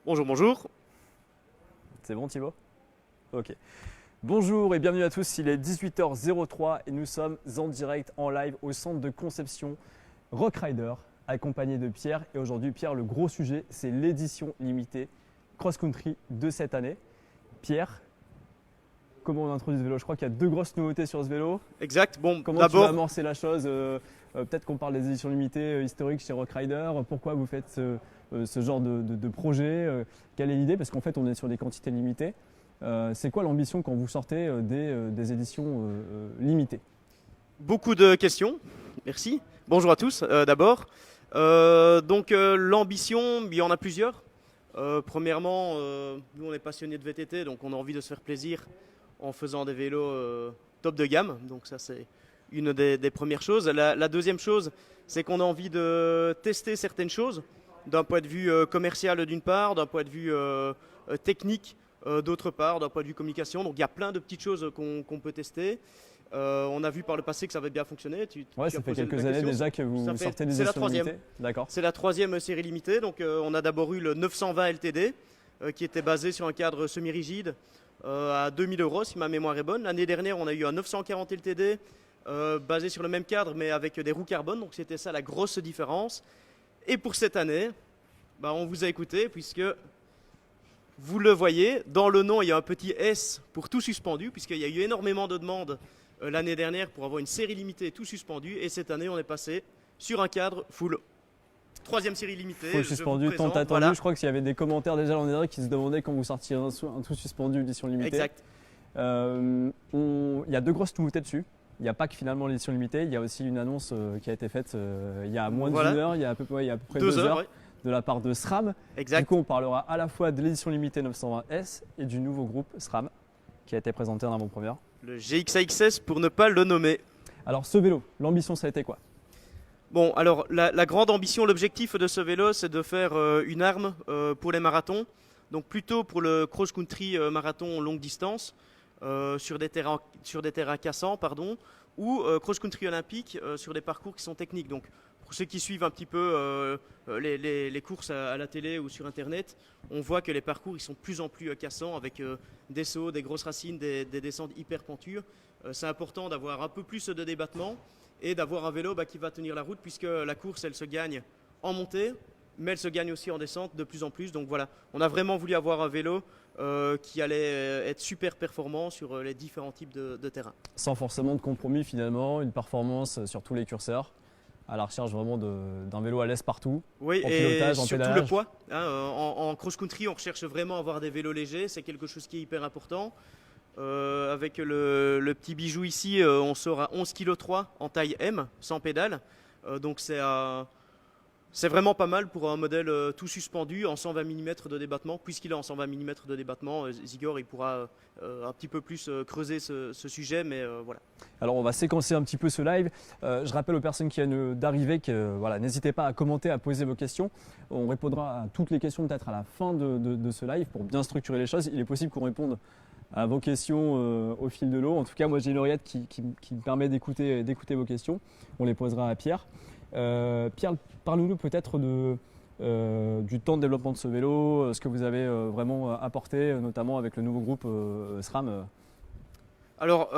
Bonjour, bonjour. C'est bon Thibaut? Ok. Bonjour et bienvenue à tous, il est 18h03 et nous sommes en direct, en live au centre de conception Rockrider, accompagné de Pierre. Et aujourd'hui Pierre, le gros sujet, c'est l'édition limitée cross-country de cette année. Pierre, comment on introduit ce vélo? Je crois qu'il y a deux grosses nouveautés sur ce vélo. Exact. Bon, Comment tu vas d'abord, amorcer la chose? Peut-être qu'on parle des éditions limitées historiques chez Rockrider. Pourquoi vous faites ce genre de projet? Quelle est l'idée? Parce qu'en fait, on est sur des quantités limitées. C'est quoi l'ambition quand vous sortez des éditions limitées? beaucoup de questions. Merci. Bonjour à tous, d'abord. L'ambition, il y en a plusieurs. Premièrement, nous, on est passionnés de VTT, donc on a envie de se faire plaisir en faisant des vélos top de gamme. Donc ça, c'est une des premières choses. La deuxième chose, c'est qu'on a envie de tester certaines choses d'un point de vue commercial d'une part, d'un point de vue technique d'autre part, d'un point de vue communication. Donc il y a plein de petites choses qu'on peut tester. On a vu par le passé que ça avait bien fonctionné. Ouais, Tu as ça fait posé quelques la années question. déjà que vous Ça fait- sortez des c'est la éditions troisième. limitées. D'accord. C'est la troisième série limitée. Donc on a d'abord eu le 920 LTD qui était basé sur un cadre semi-rigide à 2000 euros si ma mémoire est bonne. L'année dernière, on a eu un 940 LTD basé sur le même cadre mais avec des roues carbone. Donc c'était ça la grosse différence. Et pour cette année, on vous a écouté puisque vous le voyez, dans le nom, il y a un petit S pour tout suspendu, puisqu'il y a eu énormément de demandes l'année dernière pour avoir une série limitée tout suspendu. Et cette année, on est passé sur un cadre full. Troisième série limitée. Full je vous suspendu, tant présente, attendu. voilà. Je crois qu'il y avait des commentaires déjà l'année dernière qui se demandaient quand vous sortiez un tout suspendu édition limitée. Exact. Il y a deux grosses nouveautés dessus. Il n'y a pas que finalement l'édition limitée, il y a aussi une annonce qui a été faite il y a moins Voilà. d'une heure, il y a à peu près 2 heures, ouais. de la part de SRAM. Du Exact. coup, on parlera à la fois de l'édition limitée 920S et du nouveau groupe SRAM qui a été présenté en avant-première. Le GXAXS pour ne pas le nommer. Alors, ce vélo, l'ambition, ça a été quoi? Bon, alors la grande ambition, l'objectif de ce vélo, c'est de faire une arme pour les marathons. Donc plutôt pour le cross-country marathon longue distance sur des terrains cassants, pardon, ou cross-country olympique sur des parcours qui sont techniques. Donc pour ceux qui suivent un petit peu les courses à la télé ou sur Internet, on voit que les parcours ils sont de plus en plus cassants avec des sauts, des grosses racines, des descentes hyper pentues. C'est important d'avoir un peu plus de débattement et d'avoir un vélo qui va tenir la route puisque la course elle se gagne en montée mais elle se gagne aussi en descente de plus en plus. Donc voilà, on a vraiment voulu avoir un vélo qui allait être super performant sur les différents types de terrains. Sans forcément de compromis finalement, une performance sur tous les curseurs, à la recherche vraiment d'un vélo à l'aise partout, Oui, en et pilotage, en surtout le pédalage. poids. En cross-country, on recherche vraiment à avoir des vélos légers, c'est quelque chose qui est hyper important. Avec le petit bijou ici, on sort à 11,3 kg en taille M, sans pédale. Donc c'est vraiment pas mal pour un modèle tout suspendu en 120 mm de débattement. Puisqu'il est en 120 mm de débattement, Zigor il pourra un petit peu plus creuser ce sujet, mais voilà. Alors on va séquencer un petit peu ce live. Je rappelle aux personnes qui viennent d'arriver que voilà, n'hésitez pas à commenter, à poser vos questions. On répondra à toutes les questions peut-être à la fin de ce live pour bien structurer les choses. Il est possible qu'on réponde à vos questions au fil de l'eau. En tout cas, moi j'ai une oreillette qui me permet d'écouter vos questions. On les posera à Pierre. Pierre, parle-nous peut-être du temps de développement de ce vélo, ce que vous avez vraiment apporté, notamment avec le nouveau groupe SRAM. Alors,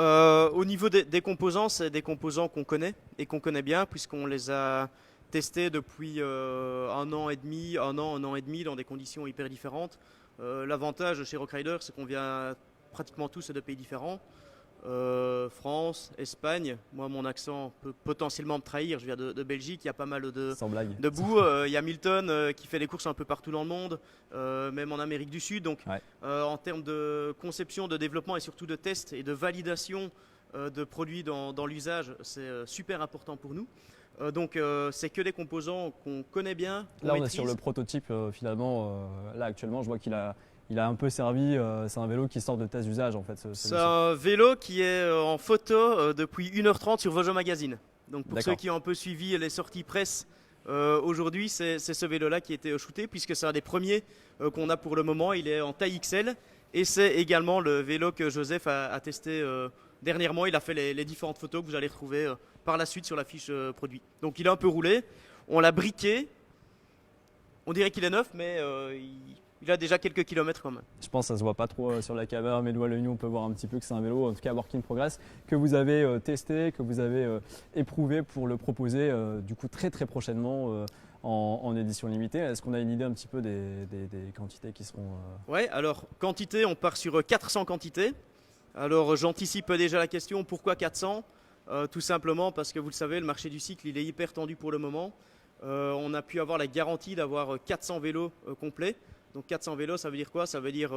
au niveau des composants, c'est des composants qu'on connaît et qu'on connaît bien puisqu'on les a testés depuis un an et demi dans des conditions hyper différentes. L'avantage chez Rockrider, c'est qu'on vient pratiquement tous de pays différents. France, Espagne. Moi, mon accent peut potentiellement me trahir. Je viens de Belgique. Il y a pas mal Sans blague. de boue. Il y a Milton qui fait des courses un peu partout dans le monde, même en Amérique du Sud. Donc, Ouais. en termes de conception, de développement et surtout de test et de validation de produits dans l'usage, c'est super important pour nous. C'est que des composants qu'on connaît bien. qu'on Là, on est maîtrise. sur le prototype finalement. Là, actuellement, je vois il a un peu servi. C'est un vélo qui sort de test d'usage en fait. C'est un vélo qui est en photo depuis 1h30 sur Vojo Magazine. Donc pour D'accord. ceux qui ont un peu suivi les sorties presse aujourd'hui, c'est ce vélo-là qui a été shooté puisque c'est un des premiers qu'on a pour le moment. Il est en taille XL et c'est également le vélo que Joseph a testé dernièrement. Il a fait les différentes photos que vous allez retrouver par la suite sur la fiche produit. Donc il est un peu roulé. On l'a briqué. On dirait qu'il est neuf, mais il a déjà quelques kilomètres quand même. Je pense que ça se voit pas trop sur la caméra, mais nous à l'œil nu, on peut voir un petit peu que c'est un vélo, en tout cas work in progress, que vous avez testé, que vous avez éprouvé pour le proposer du coup très très prochainement en édition limitée. Est-ce qu'on a une idée un petit peu des quantités qui seront Ouais, alors quantité, on part sur 400 quantités. Alors j'anticipe déjà la question, pourquoi 400 ? Tout simplement parce que vous le savez, le marché du cycle il est hyper tendu pour le moment. On a pu avoir la garantie d'avoir 400 vélos complets. Donc 400 vélos, ça veut dire quoi ? Ça veut dire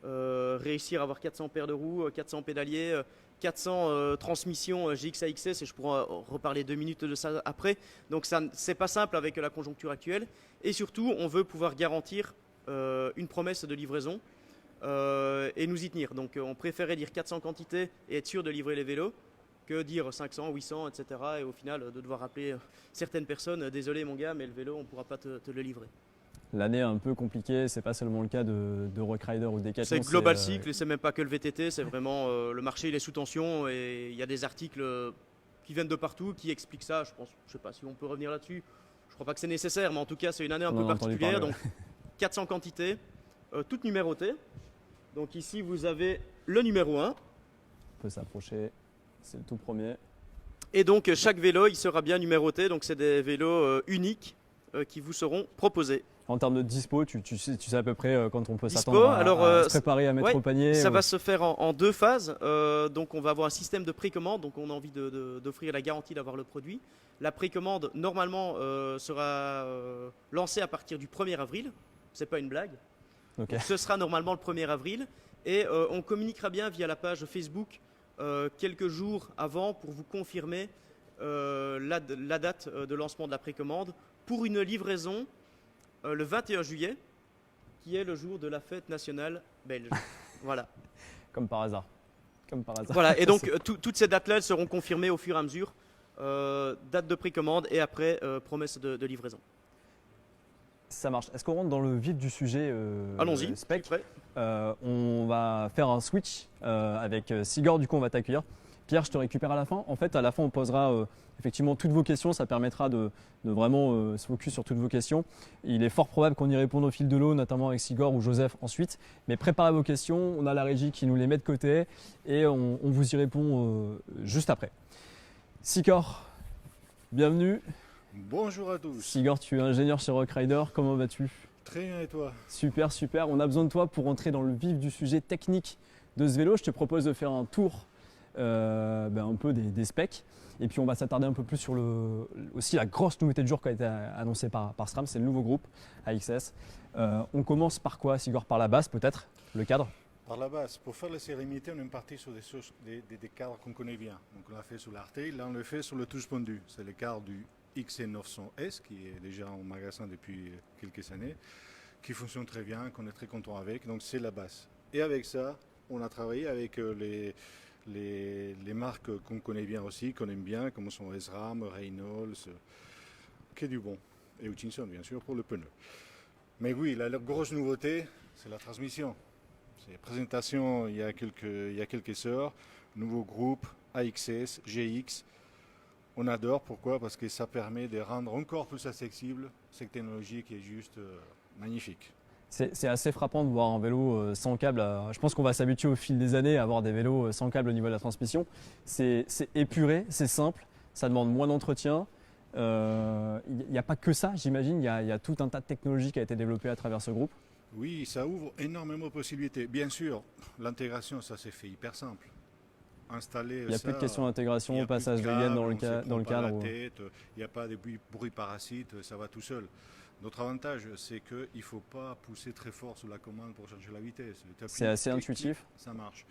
réussir à avoir 400 paires de roues, 400 pédaliers, 400 transmissions GX-AXS, et je pourrais reparler 2 minutes de ça après. Donc ça, c'est pas simple avec la conjoncture actuelle. Et surtout, on veut pouvoir garantir une promesse de livraison et nous y tenir. Donc on préférait dire 400 quantités et être sûr de livrer les vélos que dire 500, 800, etc. Et au final, de devoir appeler certaines personnes, désolé mon gars, mais le vélo, on ne pourra pas te le livrer. L'année est un peu compliquée, c'est pas seulement le cas de Rock Rider ou Decathlon. C'est Global Cycle et c'est même pas que le VTT, c'est vraiment le marché il est sous tension et il y a des articles qui viennent de partout qui expliquent ça. Je pense, je sais pas si on peut revenir là-dessus. Je crois pas que c'est nécessaire, mais en tout cas c'est une année un peu particulière. Donc 400 quantités, toutes numérotées. Donc ici vous avez le numéro 1. On peut s'approcher, c'est le tout premier. Et donc chaque vélo il sera bien numéroté, donc c'est des vélos uniques qui vous seront proposés. En termes de dispo, tu sais à peu près quand on peut s'attendre à se préparer à mettre au panier. Ça va se faire en 2 phases. Donc on va avoir un système de précommande. Donc on a envie d'offrir la garantie d'avoir le produit. La précommande normalement sera lancée à partir du 1er avril. C'est pas une blague. Okay. Donc, ce sera normalement le 1er avril. Et on communiquera bien via la page Facebook quelques jours avant pour vous confirmer la date de lancement de la précommande pour une livraison le 21 juillet, qui est le jour de la fête nationale belge. Voilà. Comme par hasard. Comme par hasard. Voilà, et donc toutes ces dates-là seront confirmées au fur et à mesure. Date de précommande et après promesse de livraison. Ça marche. Est-ce qu'on rentre dans le vif du sujet Allons-y, spec? je suis prêt. On va faire un switch avec Sigor, du coup on va t'accueillir. Pierre, je te récupère à la fin. En fait, à la fin, on posera effectivement toutes vos questions. Ça permettra de vraiment se focus sur toutes vos questions. Il est fort probable qu'on y réponde au fil de l'eau, notamment avec Sigor ou Joseph ensuite. Mais préparez vos questions. On a la régie qui nous les met de côté et on vous y répond juste après. Sigor, bienvenue. Bonjour à tous. Sigor, tu es ingénieur chez Rock Rider. Comment vas-tu? Très bien, et toi? Super, super. On a besoin de toi pour entrer dans le vif du sujet technique de ce vélo. Je te propose de faire un tour un peu des specs. Et puis on va s'attarder un peu plus sur aussi la grosse nouveauté du jour qui a été annoncée par SRAM, c'est le nouveau groupe AXS. On commence par quoi, Sigor? Par la base peut-être, le cadre? Par la base, pour faire les séries limitées, on est parti sur des cadres qu'on connaît bien. Donc on l'a fait sur l'Arte, là on le fait sur le touche pendu. C'est le cadre du XC900S qui est déjà en magasin depuis quelques années, qui fonctionne très bien, qu'on est très content avec. Donc c'est la base. Et avec ça, on a travaillé avec les marques qu'on connaît bien aussi, qu'on aime bien, comme sont SRAM, Reynolds, qui est du bon. Et Hutchinson, bien sûr, pour le pneu. Mais oui, la grosse nouveauté, c'est la transmission. C'est la présentation il y a quelques heures. Nouveau groupe, AXS, GX. On adore, pourquoi? Parce que ça permet de rendre encore plus accessible cette technologie qui est juste magnifique. C'est assez frappant de voir un vélo sans câble. Je pense qu'on va s'habituer au fil des années à avoir des vélos sans câble au niveau de la transmission. C'est épuré, c'est simple, ça demande moins d'entretien. Il n'y a pas que ça, j'imagine, il y a tout un tas de technologies qui a été développée à travers ce groupe. Oui, ça ouvre énormément de possibilités. Bien sûr, l'intégration, ça s'est fait hyper simple. Installer il n'y a plus de question d'intégration, passage de gaine dans le cadre. Il n'y a pas de bruit parasite, ça va tout seul. Notre avantage, c'est qu'il ne faut pas pousser très fort sur la commande pour changer la vitesse. C'est assez intuitif. Ça marche.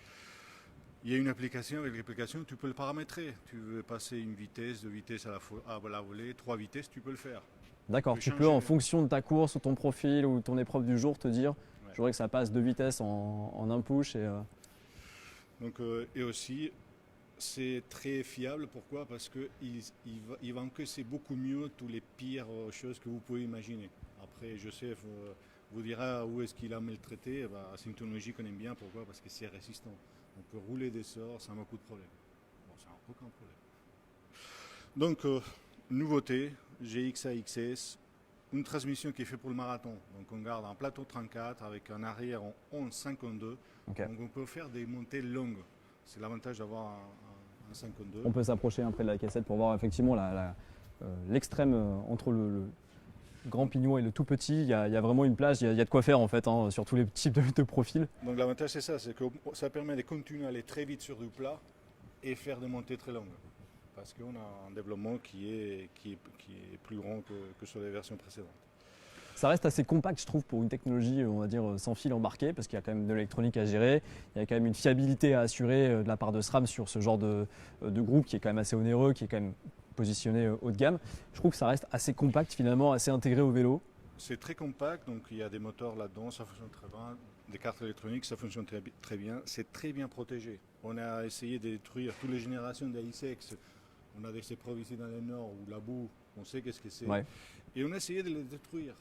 Il y a une application, avec l'application, tu peux le paramétrer. Tu veux passer une vitesse, 2 vitesses à la volée, 3 vitesses, tu peux le faire. D'accord, tu peux en fonction de ta course ou ton profil ou ton épreuve du jour te dire je voudrais que ça passe 2 vitesses en un push. Donc, et aussi, c'est très fiable. Pourquoi? Parce qu'il va encaisser beaucoup mieux toutes les pires choses que vous pouvez imaginer. Après, Joseph vous dira où est-ce qu'il a maltraité. C'est une technologie qu'on aime bien. Pourquoi? Parce que c'est résistant. On peut rouler des sorts sans beaucoup de problèmes. Bon, ça n'a aucun problème. Donc, nouveauté, GX AXS, une transmission qui est faite pour le marathon. Donc on garde un plateau 34 avec un arrière en 11,52. Ok. Donc on peut faire des montées longues. C'est l'avantage d'avoir un 52. On peut s'approcher un peu de la cassette pour voir effectivement l'extrême entre le grand pignon et le tout petit. Il y a vraiment une plage, il y a de quoi faire en fait, hein, sur tous les types de profils. Donc l'avantage c'est ça, c'est que ça permet de continuer à aller très vite sur du plat et faire des montées très longues. Parce qu'on a un développement qui est plus grand que sur les versions précédentes. Ça reste assez compact, je trouve, pour une technologie, on va dire, sans fil embarqué, parce qu'il y a quand même de l'électronique à gérer, il y a quand même une fiabilité à assurer de la part de SRAM sur ce genre de groupe qui est quand même assez onéreux, qui est quand même positionné haut de gamme. Je trouve que ça reste assez compact, finalement, assez intégré au vélo. C'est très compact, donc il y a des moteurs là-dedans, ça fonctionne très bien, des cartes électroniques, ça fonctionne très bien. C'est très bien protégé. On a essayé de détruire toutes les générations d'AISEX. On a des épreuves ici dans le nord où la boue, on sait qu'est-ce que c'est. Ouais. Et on a essayé de les détruire.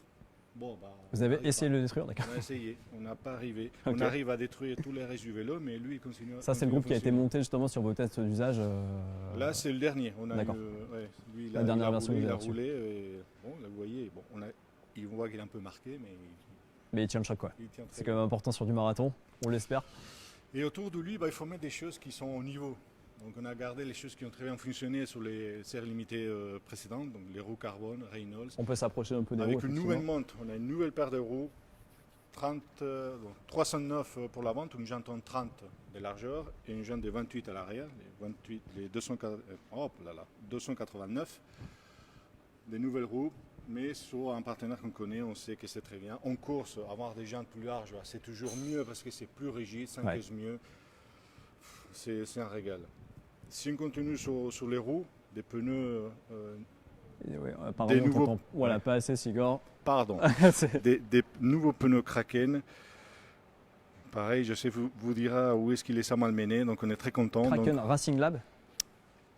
Bon, Vous avez essayé de le détruire, d'accord? On a essayé, on n'a pas arrivé. Ok. On arrive à détruire tous les restes du vélo, mais lui, il continue. Ça, c'est le groupe qui a été monté justement sur vos tests d'usage. Là, c'est le dernier. On a D'accord. lui, La dernière version que il vous a avez roulé. Et, bon, là, vous voyez, bon, il voit qu'il est un peu marqué, Mais il tient le choc, quoi. il tient très C'est bien. quand même important sur du marathon, on l'espère. Et autour de lui, il faut mettre des choses qui sont au niveau. Donc on a gardé les choses qui ont très bien fonctionné sur les séries limitées précédentes, donc les roues carbone, Reynolds. On peut s'approcher un peu des Avec roues, une effectivement. nouvelle monte, on a une nouvelle paire de roues, 309 pour l'avant, une jante en 30 de largeur et une jante de 28 à l'arrière, les 289. Des nouvelles roues, mais sur un partenaire qu'on connaît, on sait que c'est très bien. En course, avoir des jantes plus larges, c'est toujours mieux parce que c'est plus rigide, ça encaisse mieux. C'est un régal. Si on continue sur les roues, des pneus, Et ouais, apparemment, nouveaux- on t'entend- voilà, pas assez, Sigor. pardon, C'est- des nouveaux pneus Kraken. Pareil, je sais vous dira où est-ce qu'il est ça malmené, donc on est très content. Kraken Racing Lab.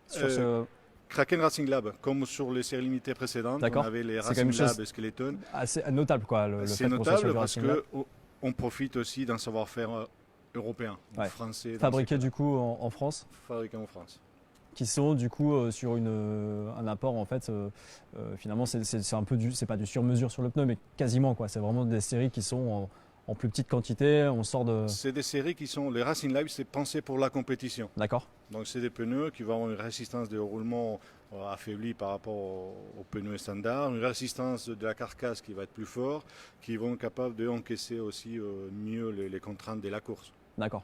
Sur Euh, Kraken Racing Lab, comme sur les séries limitées précédentes, on D'accord. avait les C'est quand même Racing une Lab chose et Skeleton. assez notable, quoi. Le C'est fait qu'on soit sur notable du parce Racing Lab. qu'on profite aussi d'un savoir-faire européen, Ouais. français. dans Fabriqué ces du coup en France, cas-là. Fabriqué en France. qui sont du coup sur un apport en fait. Finalement, c'est un peu c'est pas du sur-mesure sur le pneu, mais quasiment, quoi. C'est vraiment des séries qui sont en plus petite quantité. On sort de. C'est des séries qui sont, les Racing Lab, c'est pensé pour la compétition. D'accord. Donc c'est des pneus qui vont avoir une résistance de roulement affaiblie par rapport aux pneus standards, une résistance de la carcasse qui va être plus forte, qui vont être capables d'encaisser aussi mieux les contraintes de la course. D'accord.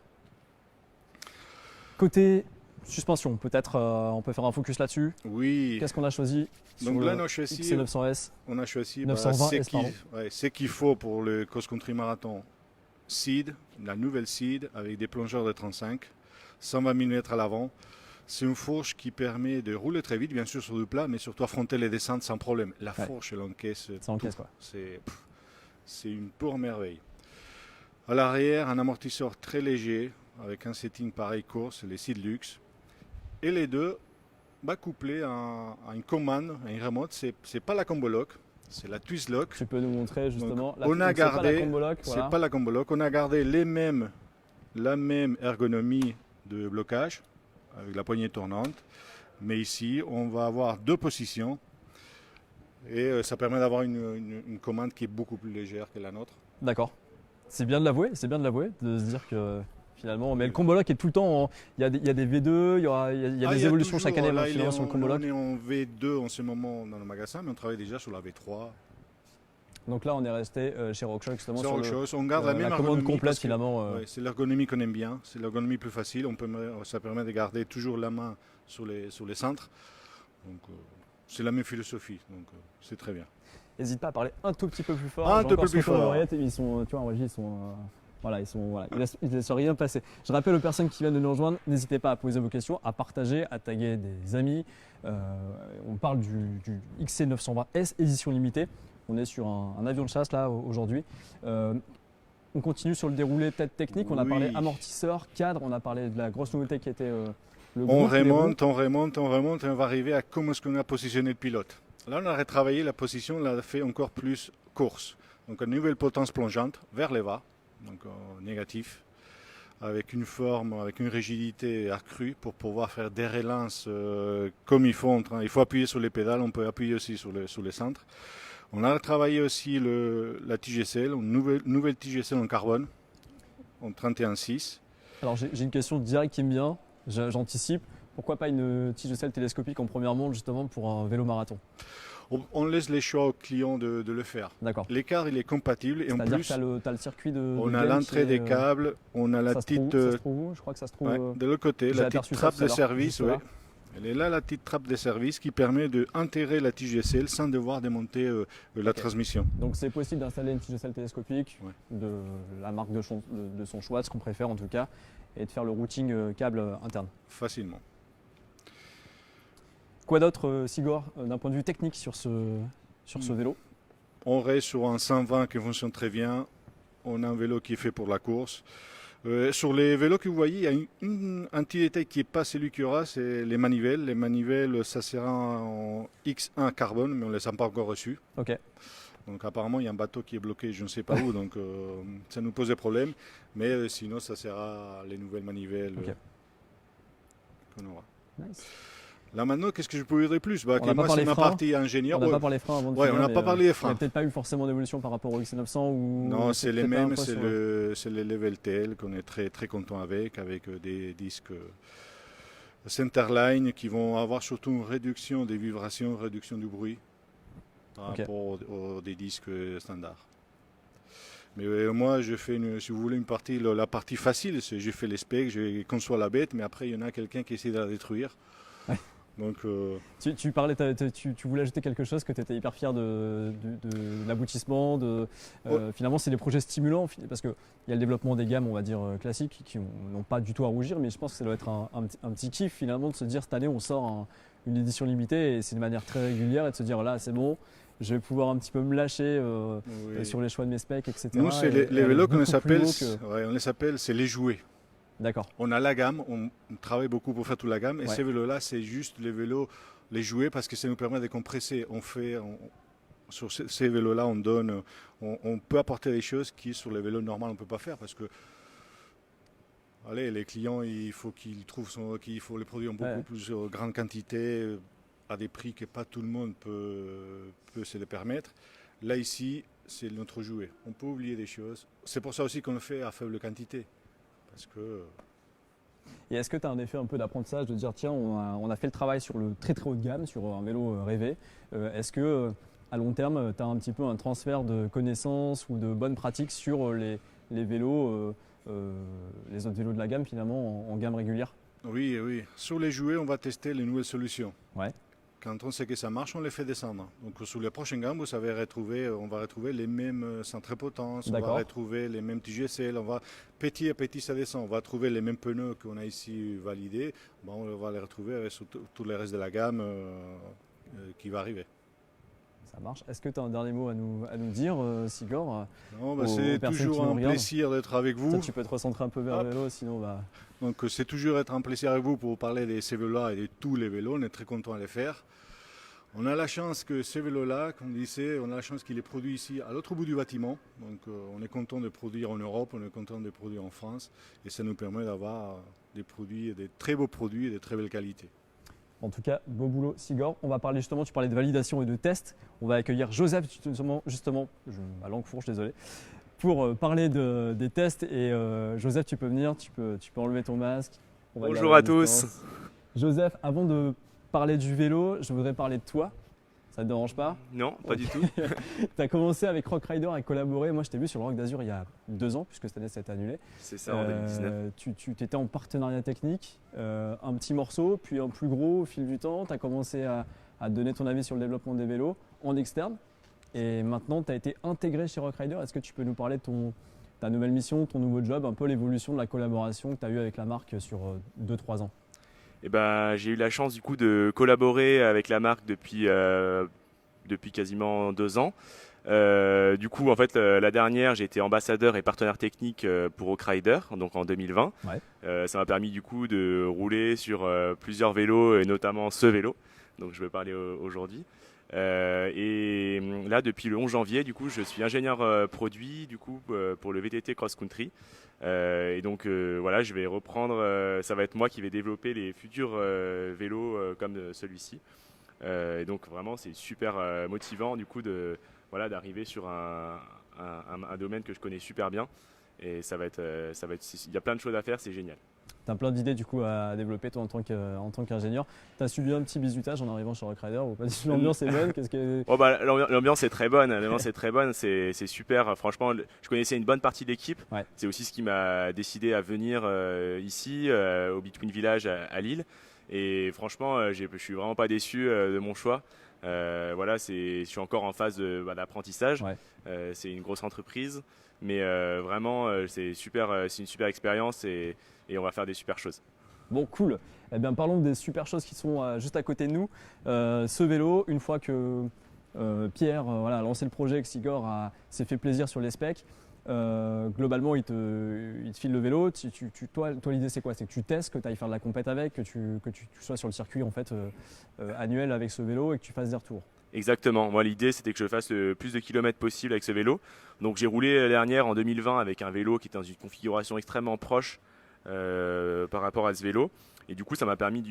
Côté suspension, peut-être on peut faire un focus là-dessus. Oui, Qu'est-ce qu'on a choisi sur donc le là on a choisi, XC900S? ce 920S, pardon. ce qu'il faut pour le cross-country marathon. Seed, la nouvelle Seed avec des plongeurs de 35, 120 mm à l'avant. C'est une fourche qui permet de rouler très vite, bien sûr sur du plat, mais surtout affronter les descentes sans problème. La Ouais. fourche, elle encaisse Ça encaisse, tout. quoi. C'est une pure merveille. À l'arrière, un amortisseur très léger avec un setting pareil course, les Seed Luxe. Et les deux, couplés à une commande, à une remote, c'est pas la Combo Lock, c'est la Twist Lock. Tu peux nous montrer justement. Donc, on a c'est pas la gardé- Combo Lock, C'est voilà. pas la Combo Lock, on a gardé la même ergonomie de blocage avec la poignée tournante, mais ici on va avoir deux positions et ça permet d'avoir une commande qui est beaucoup plus légère que la nôtre. D'accord. C'est bien de l'avouer, de se dire que finalement, mais le Combo Lock est tout le temps. Il y a des V2, il y a des évolutions chaque année Là, finalement, sur le Combo Lock. on est en V2 en ce moment dans le magasin, mais on travaille déjà sur la V3. Donc là, on est resté chez RockShox justement C'est sur autre chose. On garde la même commande ergonomie complète parce que- finalement. Ouais, c'est l'ergonomie qu'on aime bien, c'est l'ergonomie plus facile. Ça permet de garder toujours la main sur les centres. Donc, c'est la même philosophie, donc c'est très bien. N'hésite pas à parler un tout petit peu plus fort. Un J'ai peu encore plus ce retour fort. d'oreillette, ils sont, tu vois, en régie, ils laissent rien passer. Je rappelle aux personnes qui viennent de nous rejoindre, n'hésitez pas à poser vos questions, à partager, à taguer des amis. On parle du XC920S édition limitée. On est sur un avion de chasse là aujourd'hui. On continue sur le déroulé peut-être technique. On a Oui. parlé amortisseur, cadre. On a parlé de la grosse nouveauté qui était le On groupe, les roues. remonte et on va arriver à comment est-ce qu'on a positionné le pilote. Là, on a retravaillé la position, on l'a fait encore plus course. Donc, une nouvelle potence plongeante vers le bas, donc négatif, avec une forme, avec une rigidité accrue pour pouvoir faire des relances comme il faut. Il faut appuyer sur les pédales, on peut appuyer aussi sur les centres. On a travaillé aussi la TGCL, une nouvelle TGCL en carbone, en 31.6. Alors j'ai une question directe qui me vient, j'anticipe. Pourquoi pas une tige de selle télescopique en première monte justement pour un vélo marathon? On laisse les choix aux clients de le faire. D'accord. L'écart, il est compatible et en C'est-à-dire plus, que tu as le circuit de on a gaine l'entrée qui est, des câbles, on a la ça se petite... trouve où ça se trouve où? Je crois que ça se trouve. ouais, de l'autre côté, j'ai la petite aperçu ça trappe tout à de l'heure, service. juste Ouais. là. Elle est là, la petite trappe de service qui permet d'intégrer la TGCL sans devoir démonter la Ok. transmission. Donc c'est possible d'installer une tige de selle télescopique Ouais. de la marque de son choix, de ce qu'on préfère en tout cas, et de faire le routing câble interne. Facilement. Quoi d'autre, Sigor, d'un point de vue technique sur ce vélo? On reste sur un 120 qui fonctionne très bien. On a un vélo qui est fait pour la course. Sur les vélos que vous voyez, il y a un petit détail qui n'est pas celui qu'il y aura, c'est les manivelles. Les manivelles, ça sera en X1 carbone, mais on ne les a pas encore reçues. Ok. Donc apparemment, il y a un bateau qui est bloqué, je ne sais pas où, donc ça nous pose des problèmes. Mais sinon, ça sera les nouvelles manivelles Ok. qu'on aura. Nice. Là maintenant, qu'est-ce que je peux dire de plus? On n'a pas moi, parlé c'est ma freins. partie ingénieur. On n'a Ouais, pas parlé freins avant de ouais, finir, on n'a mais, pas parlé des il n'y freins. a peut-être pas eu forcément d'évolution par rapport au X900 ou Non, c'est les peut-être pas un mêmes, poids c'est les Level TL qu'on est très très content avec des disques Centerline qui vont avoir surtout une réduction des vibrations, une réduction du bruit par Ok. rapport aux des disques standards. Mais moi, je fais, si vous voulez, une partie, la partie facile, c'est j'ai fait les specs, je conçois la bête, mais après, il y en a quelqu'un qui essaie de la détruire. Ouais. Donc, Tu parlais, tu voulais ajouter quelque chose que tu étais hyper fier de l'aboutissement. Finalement, c'est des projets stimulants parce qu'il y a le développement des gammes, on va dire, classiques qui n'ont pas du tout à rougir, mais je pense que ça doit être un petit kiff finalement de se dire cette année on sort une édition limitée et c'est de manière très régulière et de se dire là c'est bon, je vais pouvoir un petit peu me lâcher oui. sur les choix de mes specs, etc. Nous, c'est et les aller vélos qu'on beaucoup les plus appelle, haut que- ouais, on les appelle, c'est les jouets. D'accord. On a la gamme, on travaille beaucoup pour faire toute la gamme, et Ouais. ces vélos-là, c'est juste les vélos, les jouets, parce que ça nous permet de compresser. Sur ces vélos-là, on peut apporter des choses qui sur les vélos normaux on ne peut pas faire, parce que allez, les clients, il faut qu'ils trouvent qu'il faut les produire en beaucoup Ouais. plus grande quantité, à des prix que pas tout le monde peut se les permettre. Là, ici, c'est notre jouet. On peut oublier des choses. C'est pour ça aussi qu'on le fait à faible quantité. Parce que Et est-ce que tu as un effet un peu d'apprentissage de dire tiens, on a fait le travail sur le très très haut de gamme, sur un vélo rêvé. Est-ce que à long terme, tu as un petit peu un transfert de connaissances ou de bonnes pratiques sur les vélos, les autres vélos de la gamme finalement en gamme régulière? oui, oui. Sur les jouets, on va tester les nouvelles solutions. Ouais. Quand on sait que ça marche, on les fait descendre. Donc sur les prochaines gammes, vous savez, on va retrouver les mêmes centres potence, on va D'accord. retrouver les mêmes TGCL, on va petit à petit ça descend, on va trouver les mêmes pneus qu'on a ici validés, on va les retrouver avec tout le reste de la gamme qui va arriver. Ça marche. Est-ce que tu as un dernier mot à nous dire, Sigor? Non, Aux c'est personnes toujours qui nous un regardent. plaisir d'être avec vous. Ça, tu peux te recentrer un peu vers le Hop. vélo, sinon bah. Donc c'est toujours être un plaisir avec vous pour vous parler de ces vélos-là et de tous les vélos. On est très content de les faire. On a la chance que ces vélos-là, comme je disais, on a la chance qu'il est produit ici à l'autre bout du bâtiment. Donc on est content de produire en Europe, on est content de produire en France. Et ça nous permet d'avoir des produits, des très beaux produits et de très belle qualité. En tout cas, beau boulot, Sigor. On va parler justement, tu parlais de validation et de test. On va accueillir Joseph, justement, ma langue fourche, désolé, pour parler des tests. Et Joseph, tu peux venir, tu peux enlever ton masque. On va Bonjour garder à la tous. distance. Joseph, avant de parler du vélo, je voudrais parler de toi. Ça te dérange pas? Non, pas du tout. Tu as commencé avec Rock Rider à collaborer. Moi, je t'ai vu sur le Rock d'Azur il y a 2 ans, puisque cette année, ça a été annulé. C'est ça, en 2019. Tu étais en partenariat technique, un petit morceau, puis un plus gros au fil du temps. Tu as commencé à donner ton avis sur le développement des vélos en externe. Et maintenant, tu as été intégré chez Rock Rider. Est-ce que tu peux nous parler de ta nouvelle mission, ton nouveau job, un peu l'évolution de la collaboration que tu as eue avec la marque sur 2-3 ans? Et ben, j'ai eu la chance du coup de collaborer avec la marque depuis quasiment 2 ans. Du coup, en fait, la dernière, j'ai été ambassadeur et partenaire technique pour Oakrider, donc en 2020. Ouais. Ça m'a permis du coup de rouler sur plusieurs vélos et notamment ce vélo, donc je vais parler aujourd'hui. Et là, depuis le 11 janvier, du coup, je suis ingénieur produit du coup pour le VTT Cross Country. Et donc voilà, je vais reprendre. Ça va être moi qui vais développer les futurs vélos comme celui-ci. Et donc vraiment, c'est super motivant du coup de voilà, d'arriver sur un domaine que je connais super bien. Et il y a plein de choses à faire, c'est génial. Tu as plein d'idées du coup à développer toi en tant qu'ingénieur. Tu as subi un petit bizutage en arrivant chez Rockrider ou pas? L'ambiance est bonne? Oh bah, l'ambiance est très bonne, c'est super. Franchement, je connaissais une bonne partie de l'équipe. Ouais. C'est aussi ce qui m'a décidé à venir ici, au Between Village à Lille. Et franchement, je suis vraiment pas déçu de mon choix. Voilà, je suis encore en phase d'apprentissage. Ouais. C'est une grosse entreprise, mais vraiment, c'est une super expérience et on va faire des super choses. Bon, cool. Eh bien, parlons des super choses qui sont juste à côté de nous. Ce vélo, une fois que Pierre voilà, a lancé le projet, que Sigor s'est fait plaisir sur les specs, globalement, il te file le vélo. Toi, l'idée, c'est quoi? C'est que tu testes, que tu ailles faire de la compète avec, que tu sois sur le circuit en fait, annuel avec ce vélo et que tu fasses des retours. Exactement. Moi, l'idée, c'était que je fasse le plus de kilomètres possible avec ce vélo. Donc, j'ai roulé l'année dernière, en 2020, avec un vélo qui était dans une configuration extrêmement proche par rapport à ce vélo. Et du coup, ça m'a permis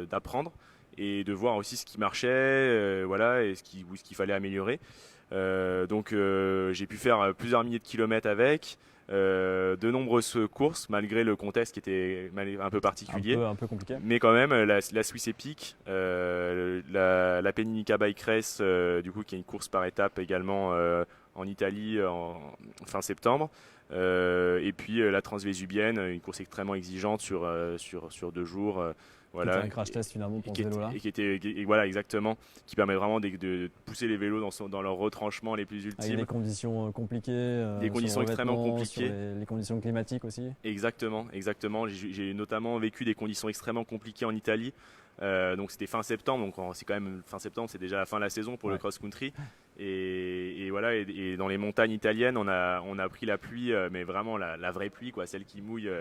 d'apprendre et de voir aussi ce qui marchait, voilà, et ce qu'il fallait améliorer. Donc, j'ai pu faire plusieurs milliers de kilomètres avec. De nombreuses courses malgré le contexte qui était un peu particulier, Un peu compliqué. mais quand même la Swiss Epic, la Pennica Bike Race, du coup qui est une course par étape également en Italie en fin septembre, et puis la Transvésubienne, une course extrêmement exigeante sur 2 jours. Voilà, C'était un crash test finalement pour ce vélo-là. Voilà, exactement, qui permet vraiment de pousser les vélos dans leurs retranchements les plus Il y a ultimes. des conditions compliquées. Des conditions extrêmement compliquées. Les conditions climatiques aussi. Exactement. J'ai notamment vécu des conditions extrêmement compliquées en Italie. Donc c'était fin septembre, donc c'est quand même fin septembre, c'est déjà la fin de la saison pour le cross-country. Et voilà, et dans les montagnes italiennes, on a pris la pluie, mais vraiment la vraie pluie, quoi, celle qui mouille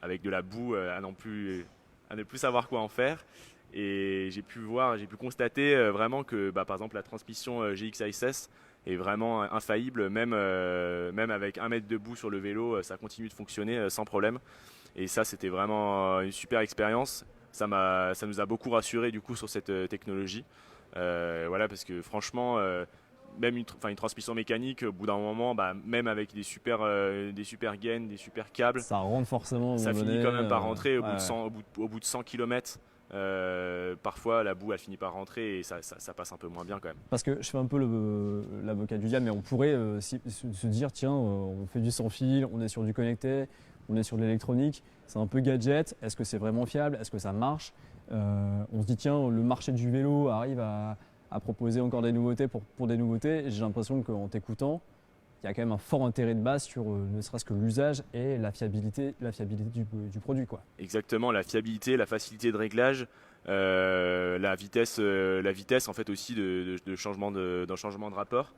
avec de la boue à ne plus savoir quoi en faire. Et j'ai pu constater vraiment que par exemple la transmission GXISS est vraiment infaillible, même avec 1 mètre de boue sur le vélo, ça continue de fonctionner sans problème. Et ça, c'était vraiment une super expérience. Ça nous a beaucoup rassuré du coup sur cette technologie. Voilà, parce que franchement, même une transmission mécanique, au bout d'un moment, même avec des super gaines, des super câbles, ça rentre forcément. Ça finit quand même par rentrer au bout de 100 km. Parfois la boue elle finit par rentrer et ça passe un peu moins bien quand même. Parce que je fais un peu l'avocat du diable, mais on pourrait se dire tiens, on fait du sans fil, on est sur du connecté, on est sur de l'électronique, c'est un peu gadget, est-ce que c'est vraiment fiable, est-ce que ça marche? On se dit tiens, le marché du vélo arrive à proposer encore des nouveautés pour des nouveautés. J'ai l'impression qu'en t'écoutant, il y a quand même un fort intérêt de base sur ne serait-ce que l'usage et la fiabilité du produit, quoi. Exactement, la fiabilité, la facilité de réglage, la vitesse en fait aussi de changement de rapport,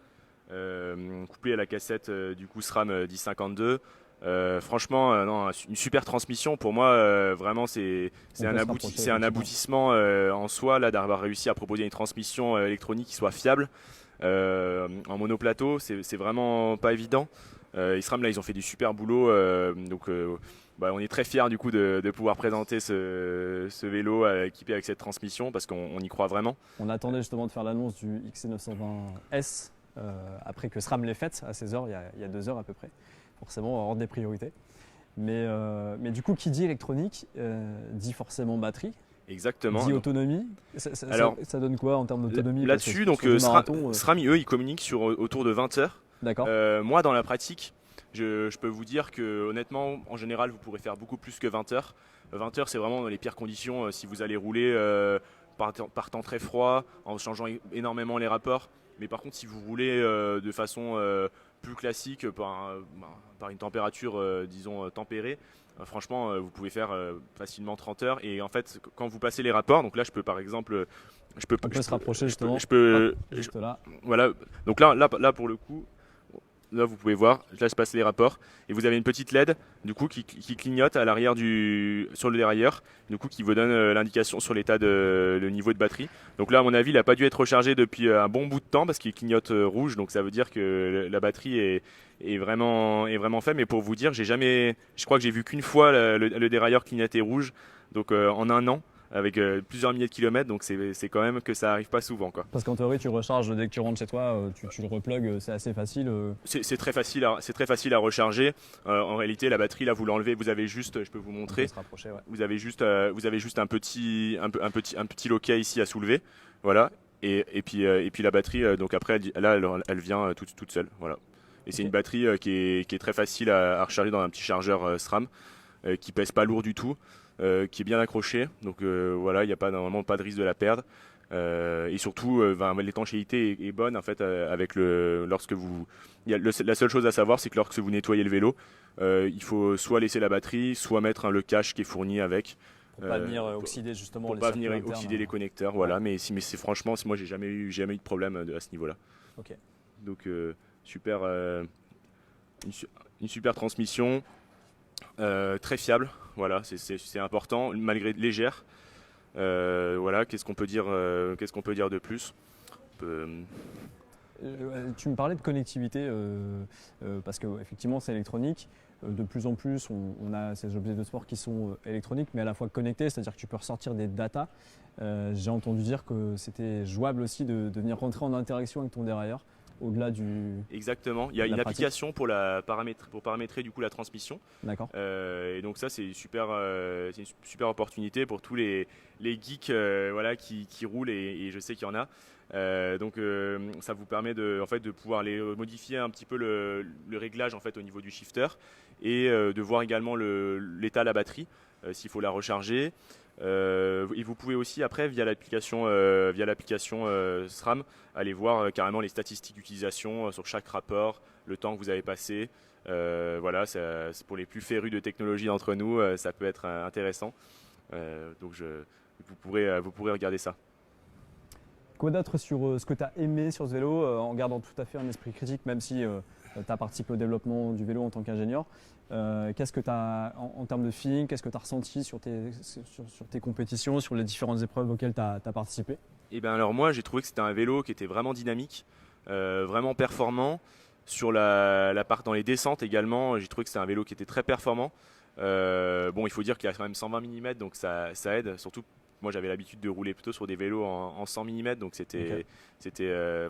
couplé à la cassette du coup SRAM 1052. Franchement, non, une super transmission pour moi. Vraiment, c'est un aboutissement en soi là d'avoir réussi à proposer une transmission électronique qui soit fiable. En monoplateau, c'est vraiment pas évident. SRAM là, ils ont fait du super boulot. Donc, on est très fiers du coup de pouvoir présenter ce vélo équipé avec cette transmission parce qu'on y croit vraiment. On attendait justement de faire l'annonce du XC920S après que SRAM l'ait faite à 16h, il y a 2 heures à peu près. Forcément, ordre des priorités. Mais du coup, qui dit électronique dit forcément batterie. Exactement. Dit autonomie. Ça donne quoi en termes d'autonomie? Là-dessus, donc SRAM, eux, ils communiquent autour de 20 heures. D'accord. Moi, dans la pratique, je peux vous dire que honnêtement, en général, vous pourrez faire beaucoup plus que 20 heures. 20 heures, c'est vraiment dans les pires conditions si vous allez rouler par temps très froid, en changeant énormément les rapports. Mais par contre, si vous roulez de façon plus classique, par une température, disons, tempérée, franchement, vous pouvez faire facilement 30 heures. Et en fait, quand vous passez les rapports, donc là, je peux par exemple... On peut se rapprocher justement. Juste là. Voilà. Donc là, pour le coup... Là, vous pouvez voir, là, je passe les rapports et vous avez une petite LED du coup qui clignote à l'arrière sur le dérailleur, du coup qui vous donne l'indication sur le niveau de batterie. Donc là, à mon avis, il n'a pas dû être rechargé depuis un bon bout de temps parce qu'il clignote rouge, donc ça veut dire que la batterie est vraiment faible. Mais pour vous dire, je crois que j'ai vu qu'une fois le dérailleur clignoter rouge, donc en un an. avec plusieurs milliers de kilomètres, donc c'est quand même que ça arrive pas souvent, quoi. Parce qu'en théorie, tu recharges dès que tu rentres chez toi, tu le replugs, c'est assez facile. C'est très facile à recharger. En réalité, la batterie, là, vous l'enlevez, vous avez juste, je peux vous On montrer, peut se rapprocher, ouais. vous avez juste un petit loquet ici à soulever, voilà. Et puis la batterie, donc après, elle vient toute seule, voilà. Et c'est Ok. une batterie qui est très facile à recharger dans un petit chargeur SRAM, qui pèse pas lourd du tout, qui est bien accroché. Donc voilà, il n'y a normalement pas de risque de la perdre. Et surtout, l'étanchéité est bonne en fait la seule chose à savoir, c'est que lorsque vous nettoyez le vélo, il faut soit laisser la batterie, soit mettre le cache qui est fourni avec. Pour pas venir oxyder justement Pour les pas circuits venir internes. oxyder les connecteurs, voilà. Mais c'est franchement, moi j'ai jamais eu de problème à ce niveau-là. Ok. Donc super, une super transmission, très fiable, voilà, c'est important, malgré légère. Voilà, qu'est-ce qu'on peut dire de plus? Tu me parlais de connectivité parce que effectivement c'est électronique. De plus en plus, on a ces objets de sport qui sont électroniques, mais à la fois connectés, c'est-à-dire que tu peux ressortir des datas. J'ai entendu dire que c'était jouable aussi de venir rentrer en interaction avec ton dérailleur, au-delà du. Exactement. Il y a La une pratique. application pour paramétrer du coup la transmission. D'accord. Et donc ça c'est c'est une super opportunité pour tous les geeks voilà, qui roulent et je sais qu'il y en a. Donc ça vous permet en fait, de pouvoir modifier un petit peu le réglage en fait, au niveau du shifter et de voir également l'état de la batterie s'il faut la recharger. Et vous pouvez aussi après via l'application SRAM aller voir carrément les statistiques d'utilisation sur chaque rapport, le temps que vous avez passé. Voilà, c'est pour les plus férus de technologie d'entre nous, ça peut être intéressant. Donc vous pourrez regarder ça. Quoi d'autre sur ce que tu as aimé sur ce vélo, en gardant tout à fait un esprit critique, même si tu as participé au développement du vélo en tant qu'ingénieur. Qu'est-ce que tu as en termes de feeling, qu'est-ce que tu as ressenti sur tes compétitions, sur les différentes épreuves auxquelles tu as participé? Et bien alors moi j'ai trouvé que c'était un vélo qui était vraiment dynamique, vraiment performant. Sur la part dans les descentes également, j'ai trouvé que c'était un vélo qui était très performant. Bon, il faut dire qu'il y a quand même 120 mm, donc ça aide. Surtout, moi j'avais l'habitude de rouler plutôt sur des vélos en 100 mm, donc c'était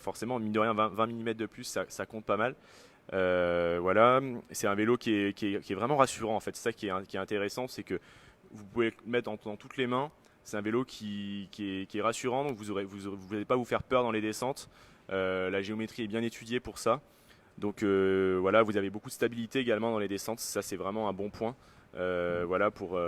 forcément, mine de rien, 20 mm de plus, ça compte pas mal. Voilà, c'est un vélo qui est vraiment rassurant en fait. C'est ça qui est intéressant, c'est que vous pouvez le mettre dans toutes les mains. C'est un vélo qui est rassurant, donc vous n'allez pas vous faire peur dans les descentes. La géométrie est bien étudiée pour ça. Donc voilà, vous avez beaucoup de stabilité également dans les descentes, ça c'est vraiment un bon point. Voilà, pour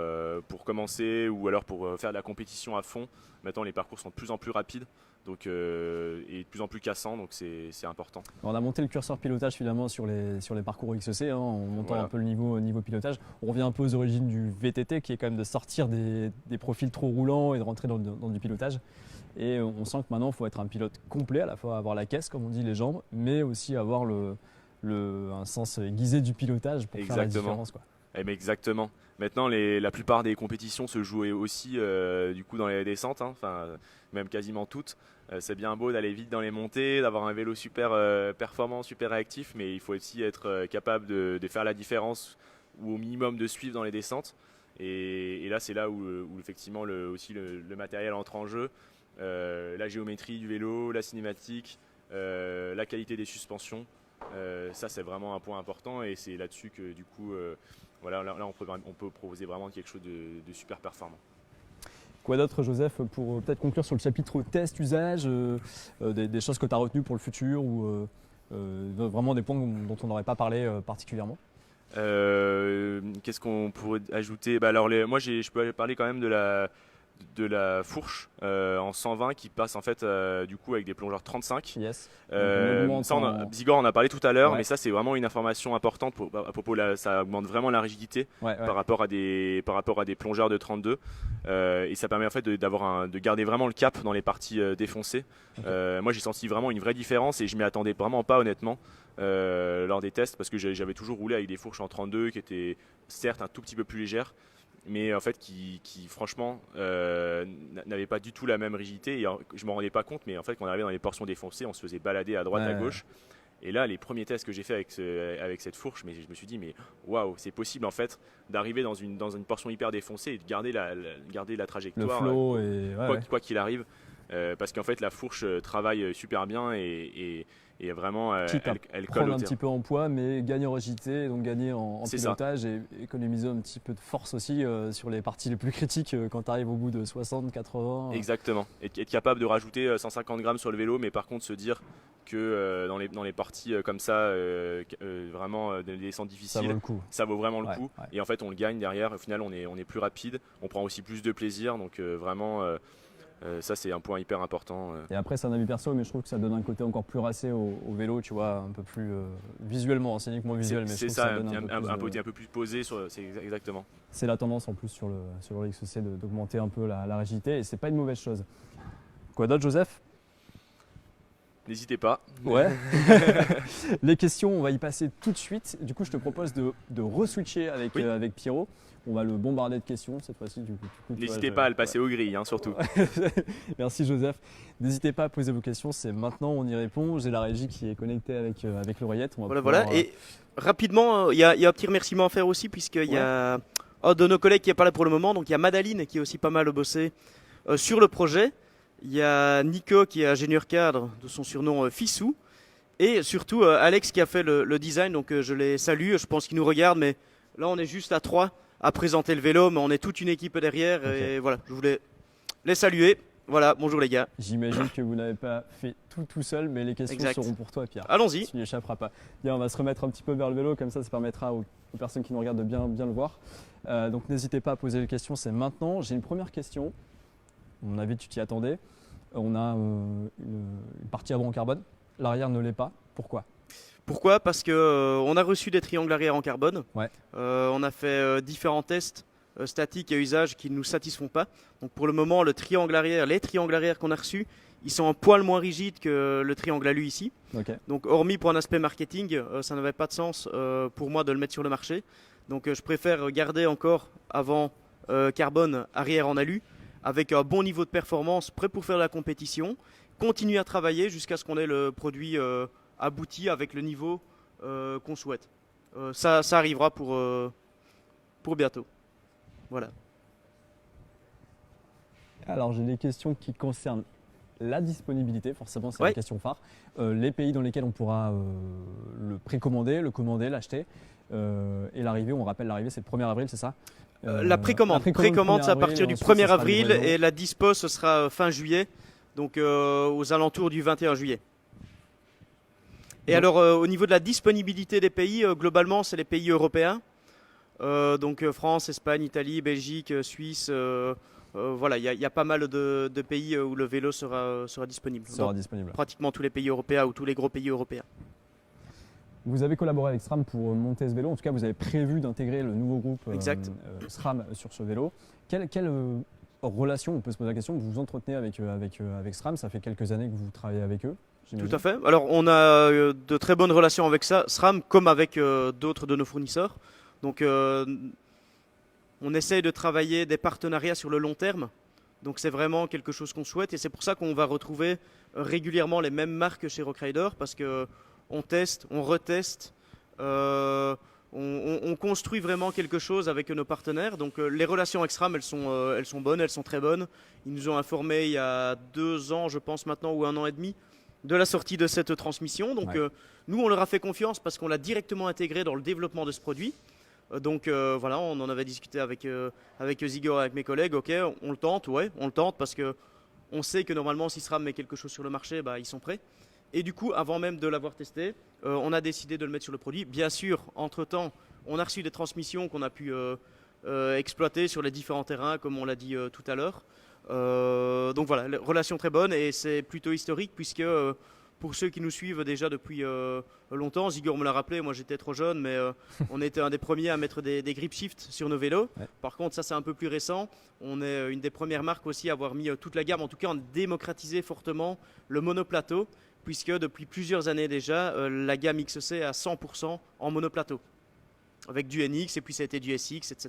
commencer ou alors pour faire de la compétition à fond. Maintenant les parcours sont de plus en plus rapides, donc, et de plus en plus cassants, donc c'est important. On a monté le curseur pilotage finalement sur les parcours XEC, en montant Voilà. un peu le niveau pilotage. On revient un peu aux origines du VTT, qui est quand même de sortir des profils trop roulants et de rentrer dans du pilotage. Et on sent que maintenant il faut être un pilote complet, à la fois avoir la caisse, comme on dit, les jambes, mais aussi avoir un sens aiguisé du pilotage pour faire la Exactement. différence, quoi. Eh ben exactement. Maintenant, la plupart des compétitions se jouent aussi du coup dans les descentes, hein. Enfin, même quasiment toutes. C'est bien beau d'aller vite dans les montées, d'avoir un vélo super performant, super réactif, mais il faut aussi être capable de faire la différence ou au minimum de suivre dans les descentes. Et là, c'est là où effectivement aussi le matériel entre en jeu. La géométrie du vélo, la cinématique, la qualité des suspensions. Ça, c'est vraiment un point important et c'est là-dessus que du coup, voilà, là on peut proposer vraiment quelque chose de super performant. Quoi d'autre, Joseph, pour peut-être conclure sur le chapitre test, usage, des choses que tu as retenues pour le futur ou vraiment des points dont on n'aurait pas parlé particulièrement? Qu'est-ce qu'on pourrait ajouter? Bah alors je peux parler quand même de la fourche en 120 qui passe en fait du coup avec des plongeurs 35. Yes. Donc, on augmente Ça, Bigor en a parlé tout à l'heure, Ouais. mais ça c'est vraiment une information importante à propos ça augmente vraiment la rigidité Ouais. par rapport à des plongeurs de 32 et ça permet en fait de garder vraiment le cap dans les parties défoncées. Ok. Moi j'ai senti vraiment une vraie différence et je m'y attendais vraiment pas honnêtement lors des tests parce que j'avais toujours roulé avec des fourches en 32 qui étaient certes un tout petit peu plus légères, mais en fait qui franchement n'avaient pas du tout la même rigidité et je m'en rendais pas compte, mais en fait quand on arrivait dans les portions défoncées on se faisait balader à droite à gauche Et là, les premiers tests que j'ai fait avec cette fourche, mais je me suis dit, mais waouh, c'est possible en fait d'arriver dans une portion hyper défoncée et de garder la Le trajectoire flow et quoi qu'il arrive. Parce qu'en fait, la fourche travaille super bien et vraiment, quitte à elle colle prendre au un terre. petit peu en poids, mais gagner en rigidité, donc gagner en C'est ça. pilotage et économiser un petit peu de force aussi sur les parties les plus critiques quand tu arrives au bout de 60, 80. Exactement. Être capable de rajouter 150 grammes sur le vélo, mais par contre se dire que dans les parties comme ça, vraiment des descentes Ça vaut difficiles, le coup. ça vaut vraiment le Ouais, coup. ouais. Et en fait, on le gagne derrière. Au final, on est plus rapide, on prend aussi plus de plaisir. Donc vraiment, ça c'est un point hyper important. Et après, c'est un avis perso, mais je trouve que ça donne un côté encore plus racé au vélo, tu vois, un peu plus visuellement, c'est uniquement visuel, mais je C'est trouve ça, que ça donne un plus de- côté un peu plus posé. C'est exactement. C'est la tendance en plus sur le XC d'augmenter un peu la rigidité, et c'est pas une mauvaise chose. Quoi d'autre, Joseph? N'hésitez pas. Ouais. Les questions, on va y passer tout de suite. Du coup, je te propose de re-switcher avec, Oui. avec Pierrot. On va le bombarder de questions cette fois-ci. Du coup, tu vois, N'hésitez pas à le passer aux grilles, hein, surtout. Merci Joseph. N'hésitez pas à poser vos questions, c'est maintenant, on y répond. J'ai la régie qui est connectée avec l'oreillette. On va Voilà. pouvoir, Et rapidement, il y a un petit remerciement à faire aussi, puisqu'il y a un de nos collègues qui n'est pas là pour le moment. Donc il y a Madaline qui a aussi pas mal bossé sur le projet. Il y a Nico qui est ingénieur cadre, de son surnom Fissou. Et surtout Alex qui a fait le design. Donc je les salue, je pense qu'il nous regarde. Mais là, on est juste à 3 à présenter le vélo. Mais on est toute une équipe derrière. Ok. Et voilà, je voulais les saluer. Voilà, bonjour les gars. J'imagine que vous n'avez pas fait tout seul, mais les questions Exact. seront pour toi, Pierre. Allons-y. Tu n'y échapperas pas. Bien, on va se remettre un petit peu vers le vélo, comme ça permettra aux personnes qui nous regardent de bien le voir. Donc n'hésitez pas à poser les questions, c'est maintenant. J'ai une première question. À mon avis, tu t'y attendais. On a une partie avant en carbone. L'arrière ne l'est pas. Pourquoi? Pourquoi? Parce que on a reçu des triangles arrière en carbone. Ouais. On a fait différents tests statiques et usage qui ne nous satisfont pas. Donc pour le moment, les triangles arrière qu'on a reçus, ils sont un poil moins rigides que le triangle alu ici. Ok. Donc hormis pour un aspect marketing, ça n'avait pas de sens pour moi de le mettre sur le marché. Donc je préfère garder encore avant carbone arrière en alu avec un bon niveau de performance prêt pour faire la compétition. Continuer à travailler jusqu'à ce qu'on ait le produit abouti avec le niveau qu'on souhaite. Ça arrivera pour bientôt. Voilà. Alors j'ai des questions qui concernent la disponibilité, forcément c'est Ouais. la question phare. Les pays dans lesquels on pourra le précommander, le commander, l'acheter. Et l'arrivée, on rappelle l'arrivée c'est le 1er avril, c'est ça? La précommande. Précommande, c'est à partir du ensuite, 1er ce sera avril livraison. et la dispo, ce sera fin juillet, donc aux alentours du 21 juillet. Et Donc- alors, au niveau de la disponibilité des pays, globalement, c'est les pays européens. Donc France, Espagne, Italie, Belgique, Suisse. Voilà, il y a pas mal de pays où le vélo sera disponible. sera Dans disponible. pratiquement tous les pays européens ou tous les gros pays européens. Vous avez collaboré avec SRAM pour monter ce vélo. En tout cas, vous avez prévu d'intégrer le nouveau groupe Exact. SRAM sur ce vélo. Quelle relation, on peut se poser la question, vous entretenez avec SRAM? Ça fait quelques années que vous travaillez avec eux, j'imagine. Tout à fait. Alors, on a de très bonnes relations avec SRAM comme avec d'autres de nos fournisseurs. Donc, on essaye de travailler des partenariats sur le long terme. Donc, c'est vraiment quelque chose qu'on souhaite et c'est pour ça qu'on va retrouver régulièrement les mêmes marques chez Rockrider parce que on teste, on reteste, on construit vraiment quelque chose avec nos partenaires. Donc, les relations avec SRAM, elles sont bonnes, elles sont très bonnes. Ils nous ont informés il y a 2 ans, je pense maintenant, ou 1 an et demi, de la sortie de cette transmission. Donc Ouais. nous, on leur a fait confiance parce qu'on l'a directement intégré dans le développement de ce produit. Donc voilà, on en avait discuté avec Zigor et avec mes collègues. Ok, on le tente, ouais, on le tente parce que on sait que normalement, si SRAM met quelque chose sur le marché, bah, ils sont prêts. Et du coup, avant même de l'avoir testé, on a décidé de le mettre sur le produit. Bien sûr, entre-temps, on a reçu des transmissions qu'on a pu exploiter sur les différents terrains, comme on l'a dit tout à l'heure. Donc voilà, relation très bonne et c'est plutôt historique puisque pour ceux qui nous suivent déjà depuis longtemps, Zigor me l'a rappelé, moi j'étais trop jeune, mais on était un des premiers à mettre des grip shifts sur nos vélos. Ouais. Par contre, ça c'est un peu plus récent. On est une des premières marques aussi à avoir mis toute la gamme, en tout cas on a démocratisé fortement le monoplateau, puisque depuis plusieurs années déjà, la gamme XC est à 100% en monoplateau. Avec du NX et puis ça a été du SX, etc.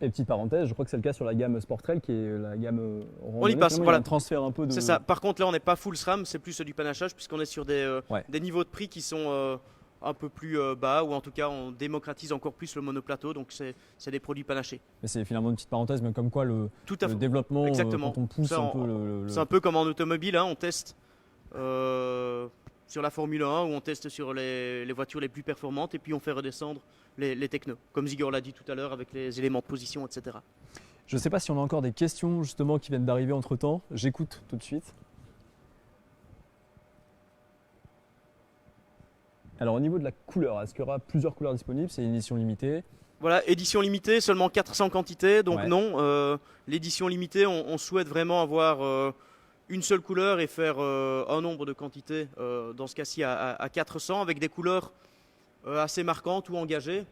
Et petite parenthèse, je crois que c'est le cas sur la gamme Sportrail qui est la gamme On y passe, Finalement, il y a voilà. un transfert un peu de. C'est ça. Par contre, là, on n'est pas full SRAM, c'est plus du panachage, puisqu'on est sur Ouais. des niveaux de prix qui sont un peu plus bas, ou en tout cas, on démocratise encore plus le monoplateau, donc c'est des produits panachés. Mais c'est finalement une petite parenthèse, mais comme quoi Tout à le fait. développement, Exactement. quand on pousse Ça, un peu C'est un peu comme en automobile, hein, on teste sur la Formule 1, où on teste sur les voitures les plus performantes, et puis on fait redescendre les technos, comme Zigor l'a dit tout à l'heure, avec les éléments de position, etc. Je ne sais pas si on a encore des questions justement qui viennent d'arriver entre temps. J'écoute tout de suite. Alors au niveau de la couleur, est-ce qu'il y aura plusieurs couleurs disponibles? C'est une édition limitée. Voilà, édition limitée, seulement 400 quantités, donc Ouais. non, l'édition limitée, on souhaite vraiment avoir une seule couleur et faire un nombre de quantités, dans ce cas-ci à 400, avec des couleurs assez marquantes ou engagées,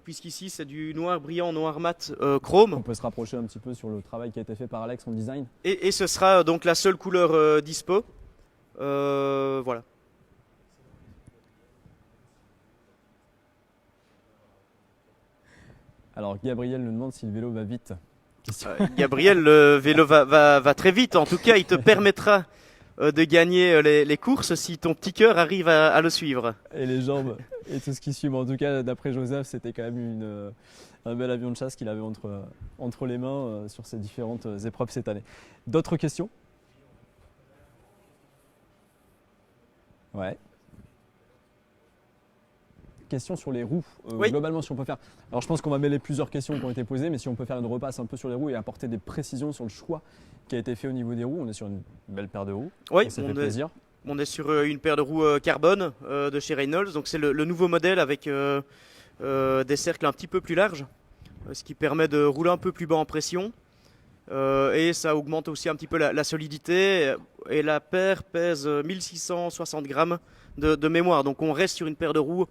puisqu'ici c'est du noir brillant, noir mat, chrome, On peut se rapprocher un petit peu sur le travail qui a été fait par Alex en design. et ce sera donc la seule couleur dispo. Voilà. Alors Gabriel nous demande si le vélo va vite. Gabriel, le vélo va très vite, en tout cas il te permettra de gagner les courses si ton petit cœur arrive à le suivre. Et les jambes et tout ce qui suit. Mais en tout cas, d'après Joseph, c'était quand même un bel avion de chasse qu'il avait entre les mains sur ces différentes épreuves cette année. D'autres questions? Ouais. Question sur les roues. Oui. Globalement, si on peut faire. Alors, je pense qu'on va mêler plusieurs questions qui ont été posées, mais si on peut faire une repasse un peu sur les roues et apporter des précisions sur le choix qui a été fait au niveau des roues. On est sur une belle paire de roues. Oui, Ça fait plaisir. on est sur une paire de roues carbone de chez Reynolds, donc c'est le nouveau modèle avec des cercles un petit peu plus larges, ce qui permet de rouler un peu plus bas en pression. Et ça augmente aussi un petit peu la solidité. Et la paire pèse 1660 grammes de mémoire. Donc on reste sur une paire de roues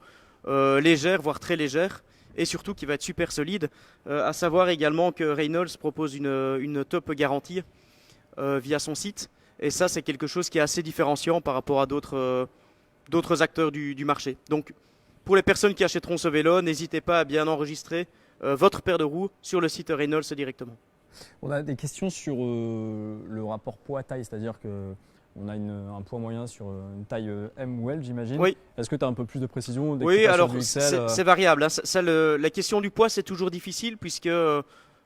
légère, voire très légère, et surtout qui va être super solide. À savoir également que Reynolds propose une top garantie via son site. Et ça, c'est quelque chose qui est assez différenciant par rapport à d'autres acteurs du marché. Donc pour les personnes qui achèteront ce vélo, n'hésitez pas à bien enregistrer votre paire de roues sur le site Reynolds directement. On a des questions sur le rapport poids-taille, c'est-à-dire qu'on a un poids moyen sur une taille M ou L, j'imagine. Oui. Est-ce que tu as un peu plus de précision? Dès que Oui, tu passes sur alors du XL, c'est variable, hein. La question du poids, c'est toujours difficile puisque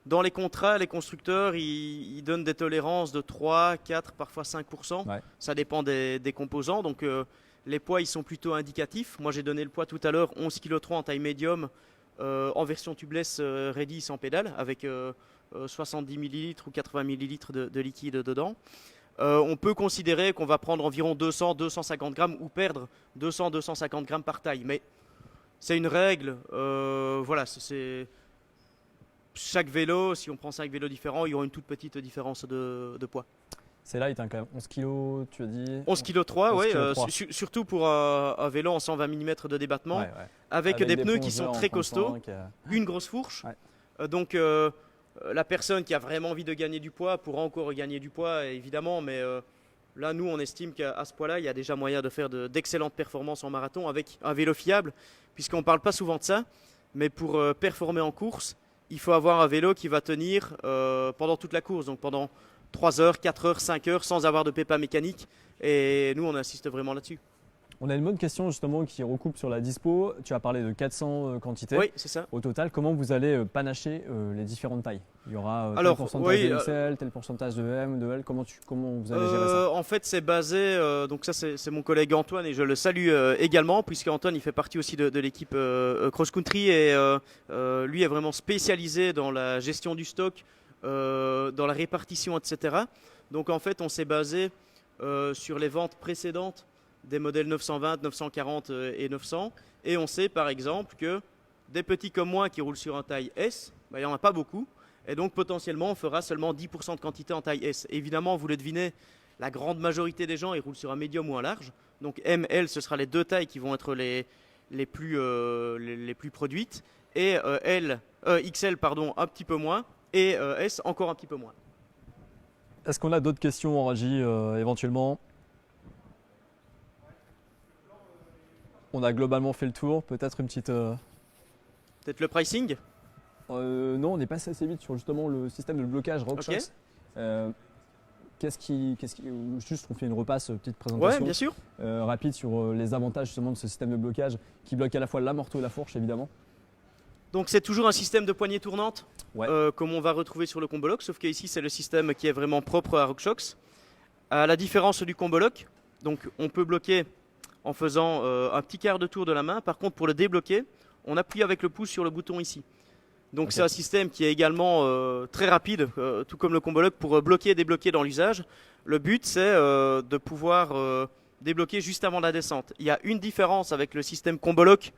dans les contrats, les constructeurs, ils donnent des tolérances de 3, 4, parfois 5%. Ouais. Ça dépend des composants. Donc les poids, ils sont plutôt indicatifs. Moi, j'ai donné le poids tout à l'heure, 11,3 kg en taille médium, en version tubeless ready sans pédale, avec 70 ml ou 80 ml de liquide dedans. On peut considérer qu'on va prendre environ 200-250 grammes ou perdre 200-250 grammes par taille. Mais c'est une règle. Voilà, chaque vélo, si on prend 5 vélos différents, il y aura une toute petite différence de poids. c'est light, hein, quand même. 11 kg, tu as dit 11,3 kg, 11,3 ouais, kg. surtout pour un vélo en 120 mm de débattement, Ouais, ouais. avec des pneus qui plongeurs sont en très costauds, 35, une grosse fourche. Ouais. Donc la personne qui a vraiment envie de gagner du poids pourra encore gagner du poids, évidemment, mais là, nous, on estime qu'à ce poids-là, il y a déjà moyen de faire d'excellentes performances en marathon avec un vélo fiable, puisqu'on ne parle pas souvent de ça, mais pour performer en course, il faut avoir un vélo qui va tenir pendant toute la course, donc pendant 3 heures, 4 heures, 5 heures, sans avoir de pépin mécanique, et nous, on insiste vraiment là-dessus. On a une bonne question justement qui recoupe sur la dispo. Tu as parlé de 400 quantités. Oui, c'est ça. Au total, comment vous allez panacher les différentes tailles? Il y aura tel Alors, pourcentage oui, de XL, tel pourcentage de M, de L. Comment vous allez gérer ça? En fait, c'est basé. Donc ça, c'est mon collègue Antoine et je le salue également, puisque Antoine, il fait partie aussi de l'équipe cross country et lui est vraiment spécialisé dans la gestion du stock, dans la répartition, etc. Donc en fait, on s'est basé sur les ventes précédentes des modèles 920, 940 et 900, et on sait par exemple que des petits comme moi qui roulent sur un taille S, il n'y en a pas beaucoup. Et donc potentiellement on fera seulement 10% de quantité en taille S. Évidemment, vous le devinez, la grande majorité des gens ils roulent sur un médium ou un large. Donc M, L, ce sera les deux tailles qui vont être les plus produites. Et XL, pardon, un petit peu moins. Et S, encore un petit peu moins. Est-ce qu'on a d'autres questions en régie éventuellement? On a globalement fait le tour. Peut-être une petite. Peut-être le pricing. Non, on est passé assez vite sur justement le système de blocage RockShox. Juste on fait une repasse, petite Ouais, présentation bien sûr. rapide sur les avantages justement de ce système de blocage qui bloque à la fois la morteau et la fourche évidemment. Donc c'est toujours un système de poignée tournante, Ouais. comme on va retrouver sur le combo lock, sauf qu'ici c'est le système qui est vraiment propre à RockShox. À la différence du combo lock, donc on peut bloquer en faisant un petit quart de tour de la main. Par contre, pour le débloquer, on appuie avec le pouce sur le bouton ici. Donc c'est un système qui est également très rapide, tout comme le combo lock, pour bloquer et débloquer dans l'usage. Le but c'est de pouvoir débloquer juste avant la descente. Il y a une différence avec le système combo lock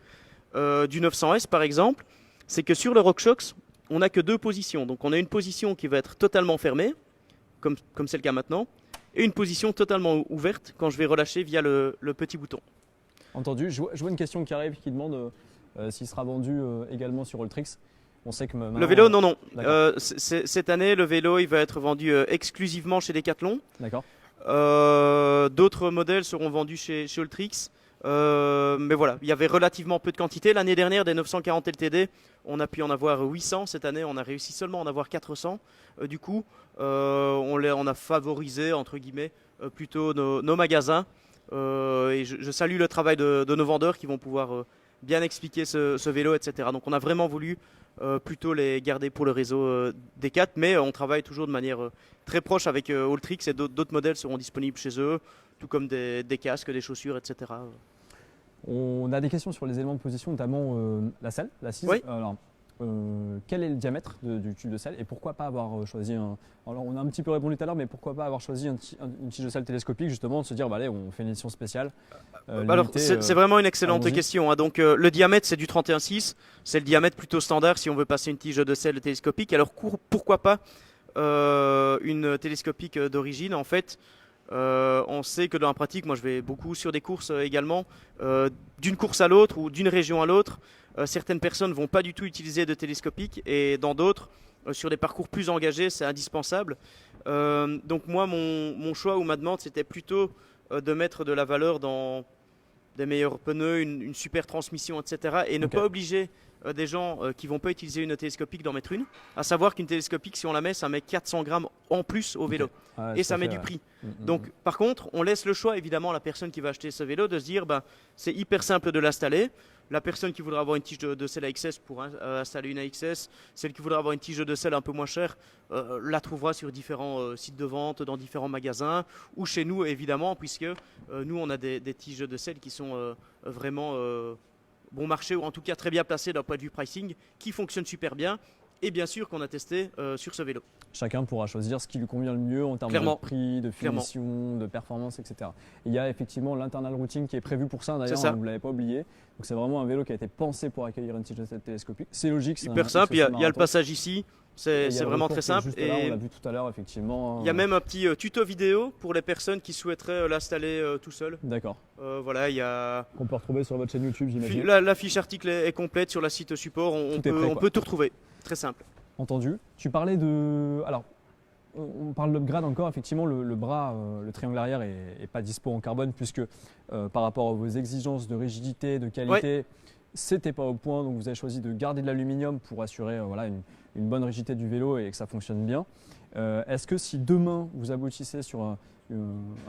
du 900S par exemple, c'est que sur le RockShox, on n'a que deux positions. Donc on a une position qui va être totalement fermée, comme c'est le cas maintenant, et une position totalement ouverte quand je vais relâcher via le petit bouton. Entendu. Je vois une question qui arrive qui demande s'il sera vendu également sur Ultrix. On sait que maintenant, Le vélo, non. D'accord. Cette année, le vélo, il va être vendu exclusivement chez Decathlon. D'accord. D'autres modèles seront vendus chez Ultrix. Mais voilà, il y avait relativement peu de quantité. L'année dernière, des 940 LTD, on a pu en avoir 800. Cette année, on a réussi seulement à en avoir 400. Du coup, on a favorisé, entre guillemets, plutôt nos magasins. Et je salue le travail de nos vendeurs qui vont pouvoir bien expliquer ce vélo, etc. Donc on a vraiment voulu plutôt les garder pour le réseau Decat, mais on travaille toujours de manière très proche avec Ultrix et d'autres modèles seront disponibles chez eux, tout comme des casques, des chaussures, etc. On a des questions sur les éléments de position, notamment la selle, l'assise. Oui. Alors, quel est le diamètre du tube de selle et pourquoi pas avoir choisi un... Alors on a un petit peu répondu tout à l'heure, mais pourquoi pas avoir choisi une tige de selle télescopique, justement, de se dire, bah, allez, on fait une édition spéciale. Alors limitée, c'est vraiment une excellente allons-y. question, hein. Donc le diamètre c'est du 31,6, c'est le diamètre plutôt standard si on veut passer une tige de selle télescopique. Alors pourquoi pas une télescopique d'origine en fait. On sait que dans la pratique, moi je vais beaucoup sur des courses également, d'une course à l'autre ou d'une région à l'autre, certaines personnes vont pas du tout utiliser de télescopique et dans d'autres, sur des parcours plus engagés, c'est indispensable. Donc moi, mon choix ou ma demande, c'était plutôt de mettre de la valeur dans des meilleurs pneus, une super transmission, etc. Et ne Ok. pas obliger des gens qui vont pas utiliser une télescopique d'en mettre une. À savoir qu'une télescopique, si on la met, ça met 400 grammes en plus au vélo. Ouais, Et tout ça à met fait, du ouais. prix. Mm, mm, Donc, par contre, on laisse le choix évidemment à la personne qui va acheter ce vélo de se dire ben, c'est hyper simple de l'installer. La personne qui voudra avoir une tige de selle AXS pour installer une AXS, celle qui voudra avoir une tige de selle un peu moins chère, la trouvera sur différents sites de vente, dans différents magasins, ou chez nous évidemment, puisque nous on a des tiges de selle qui sont vraiment bon marché, ou en tout cas très bien placées d'un point de vue pricing, qui fonctionnent super bien, et bien sûr qu'on a testé sur ce vélo. Chacun pourra choisir ce qui lui convient le mieux en termes Clairement. de prix, de Clairement. finition, de performance, etc. Il y a effectivement l'internal routing qui est prévu pour ça, d'ailleurs, C'est ça. vous ne l'avez pas oublié. Donc c'est vraiment un vélo qui a été pensé pour accueillir une tige de selle télescopique. C'est logique. c'est Hyper un simple, il y a le marathon. passage ici, Et c'est il y a le vraiment retour très qui est simple. juste là, on l'a vu tout à l'heure, effectivement. Il y a même un petit tuto vidéo pour les personnes qui souhaiteraient l'installer tout seul. D'accord. Voilà, il y a Qu'on peut retrouver sur votre chaîne YouTube, j'imagine. la fiche article est complète sur la site support. On Tout est prêt, on quoi. peut tout retrouver. Très simple. Entendu. Tu parlais de... Alors, on parle d'upgrade encore. Effectivement, le bras, le triangle arrière est pas dispo en carbone puisque par rapport à vos exigences de rigidité, de qualité, c'était pas au point. Donc, vous avez choisi de garder de l'aluminium pour assurer voilà, une bonne rigidité du vélo et que ça fonctionne bien. Est-ce que si demain, vous aboutissez sur un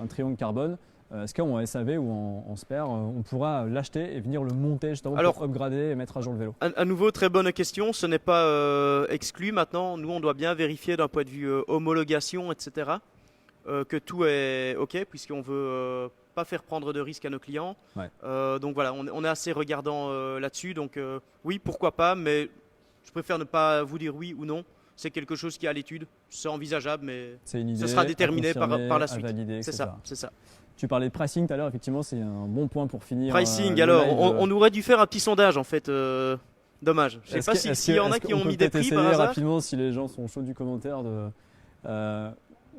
triangle carbone, est-ce qu'en SAV ou en spare, on pourra l'acheter et venir le monter justement Alors, pour upgrader et mettre à jour le vélo? À nouveau, très bonne question. Ce n'est pas exclu maintenant. Nous, on doit bien vérifier d'un point de vue homologation, etc. Que tout est OK, puisqu'on veut pas faire prendre de risques à nos clients. Ouais. Donc voilà, on est assez regardant là-dessus. Donc oui, pourquoi pas, mais je préfère ne pas vous dire oui ou non. C'est quelque chose qui est à l'étude. C'est envisageable, mais C'est une idée. ce sera déterminé à confirmer, par la à suite. valider, c'est etc. ça, c'est ça. Tu parlais de pricing tout à l'heure, effectivement, c'est un bon point pour finir. Pricing, le alors, live. on aurait dû faire un petit sondage en fait. Dommage. Je sais Est-ce pas que- s'il est-ce y que- en a est-ce qui qu'on ont peut mis des peut-être prix par essayer hasard. rapidement si les gens sont chauds du commentaire de.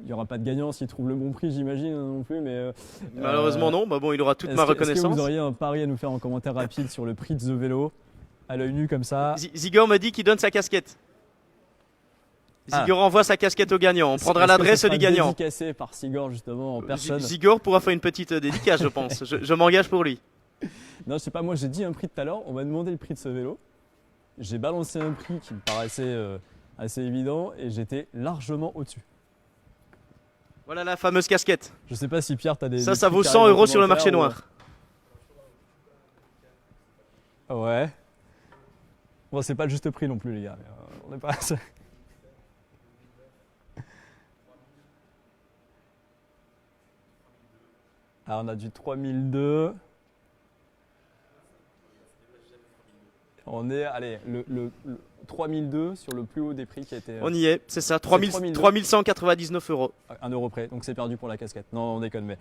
Il n'y aura pas de gagnant s'ils trouvent le bon prix, j'imagine non plus, mais. Malheureusement non. Bah bon, il aura toute ma Est-ce que reconnaissance. vous auriez un pari à nous faire en commentaire rapide sur le prix de The Vélo à l'œil nu comme ça? Zigor m'a dit qu'il donne sa casquette. Ah. Zigor envoie sa casquette au gagnant. On prendra Est-ce que l'adresse ce sera du gagnant. dédicacé par Sigor justement en personne. Zigor pourra faire une petite dédicace, je pense. Je m'engage pour lui. Non, je sais pas, moi j'ai dit un prix tout à l'heure, on m'a demandé le prix de ce vélo. J'ai balancé un prix qui me paraissait assez évident et j'étais largement au-dessus. Voilà la fameuse casquette. Je sais pas si Pierre, tu as des. Ça des trucs vaut qui 100 arrivent en € sur le marché commentaire noir. Ouais. Bon, c'est pas le juste prix non plus, les gars. Mais, on n'est pas. Ah, on a du 3002. On est, allez, le 3002 sur le plus haut des prix qui a été. On y est, c'est ça, 3002. 3199 €. 1 euro près, donc c'est perdu pour la casquette. Non, on déconne, mais.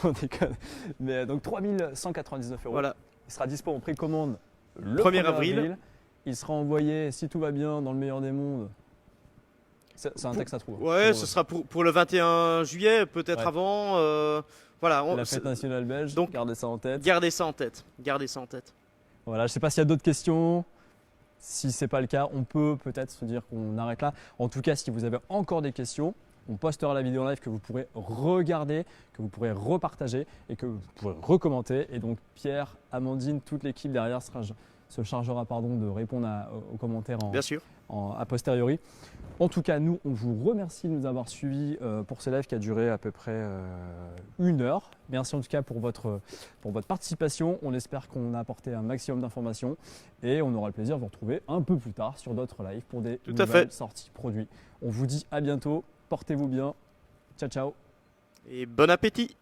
On déconne. Mais donc 3199 €. Voilà. Il sera dispo en précommande le 1er 1er avril. Il sera envoyé, si tout va bien, dans le meilleur des mondes. C'est un texte à trouver. Ouais, Pour, ce sera pour le 21 juillet, peut-être Ouais. avant. Voilà, la fête nationale belge, donc, gardez ça en tête. gardez ça en tête. Gardez ça en tête. Voilà, je ne sais pas s'il y a d'autres questions. Si ce n'est pas le cas, on peut peut-être se dire qu'on arrête là. En tout cas, si vous avez encore des questions, on postera la vidéo en live que vous pourrez regarder, que vous pourrez repartager et que vous pourrez recommenter. Et donc Pierre, Amandine, toute l'équipe derrière se chargera de répondre aux commentaires Bien sûr. a posteriori. En tout cas, nous, on vous remercie de nous avoir suivis pour ce live qui a duré à peu près 1 heure. Merci en tout cas pour votre participation. On espère qu'on a apporté un maximum d'informations et on aura le plaisir de vous retrouver un peu plus tard sur d'autres lives pour des Tout à nouvelles fait. sorties produits. On vous dit à bientôt. Portez-vous bien. Ciao, ciao. Et bon appétit!